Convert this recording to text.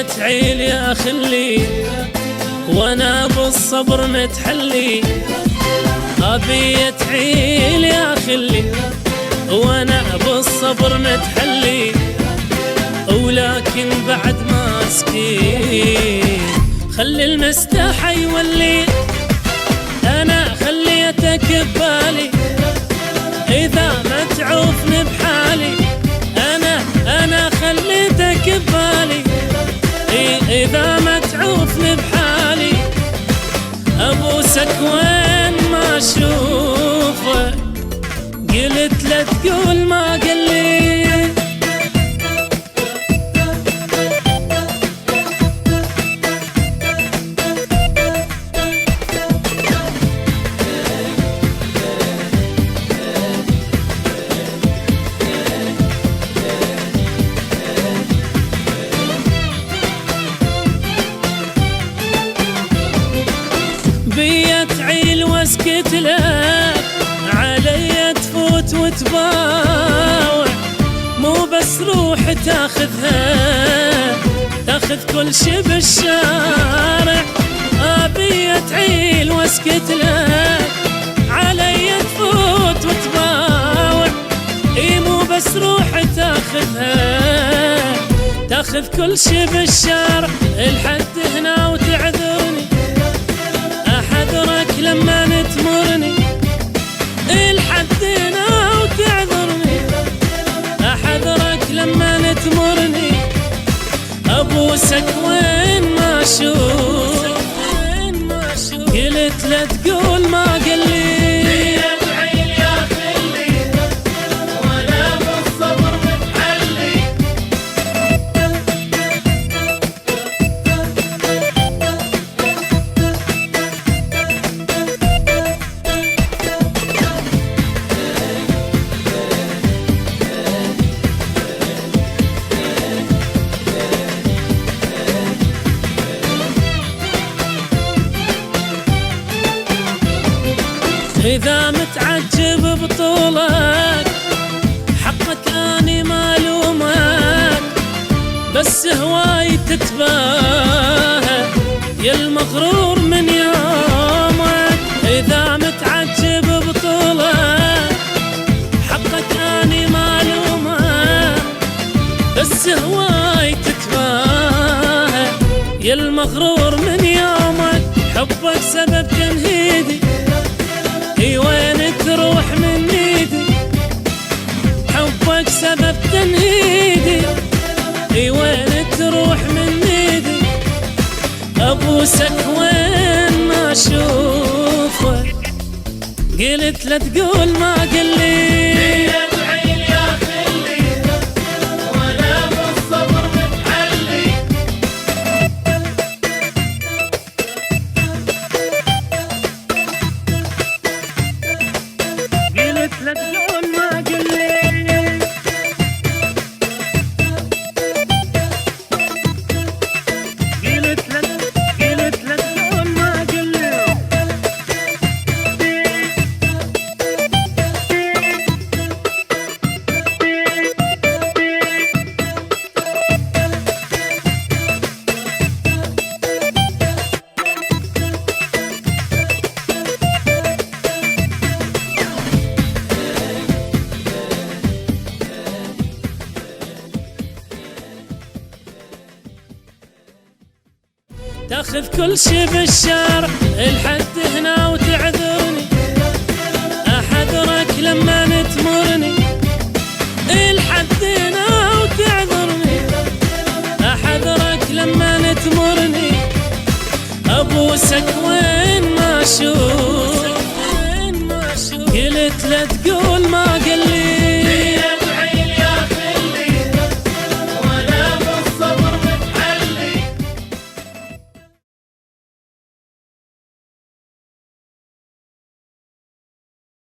بيا تعيل يا خلي وانا بالصبر متحلي. بيا تعيل يا خلي وانا بالصبر متحلي، ولكن بعد ما سكين خلي المستحى يولي. انا خليتك ببالي اذا ما تعوفني بحالي، انا خليتك ببالي اذا ما تعوفني بحالي. ابوسك وين ما اشوفك قلت لا تقول ما قال لي. بيا تعيل واسكت لك علي تفوت وتباوع، مو بس روح تاخذ كل شي بالشارع. بيا تعيل واسكت لك علي تفوت وتباوع، مو بس روح تاخذ كل شي بالشارع. الحد هنا وتعذرني احذرك لما تمرني، الحد هنا وتعذرني احذرك لما تمرني. ابوسك وين ما اشوف قلت لا تقول ما قال لي. إذا متعجب بطولك حقك أني ما لومك، بس هواي تتباهى يا المغرور من يومك. إذا متعجب بطولك حقك أني ما لومك، بس هواي تتباهى يا المغرور من يومك. حبك سبب تنهيدي وين تروح من ايدي، حبك سبب تنهيدي وين تروح من ايدي. ابوسك وين ما اشوفك قلت لا تقول ما قال لي. تاخذ كل شي بالشارع، الحد هنا وتعذرني احذرك لما تمرني، الحد هنا وتعذرني احذرك لما تمرني. ابوسك وين ما اشوف قلت لا تقول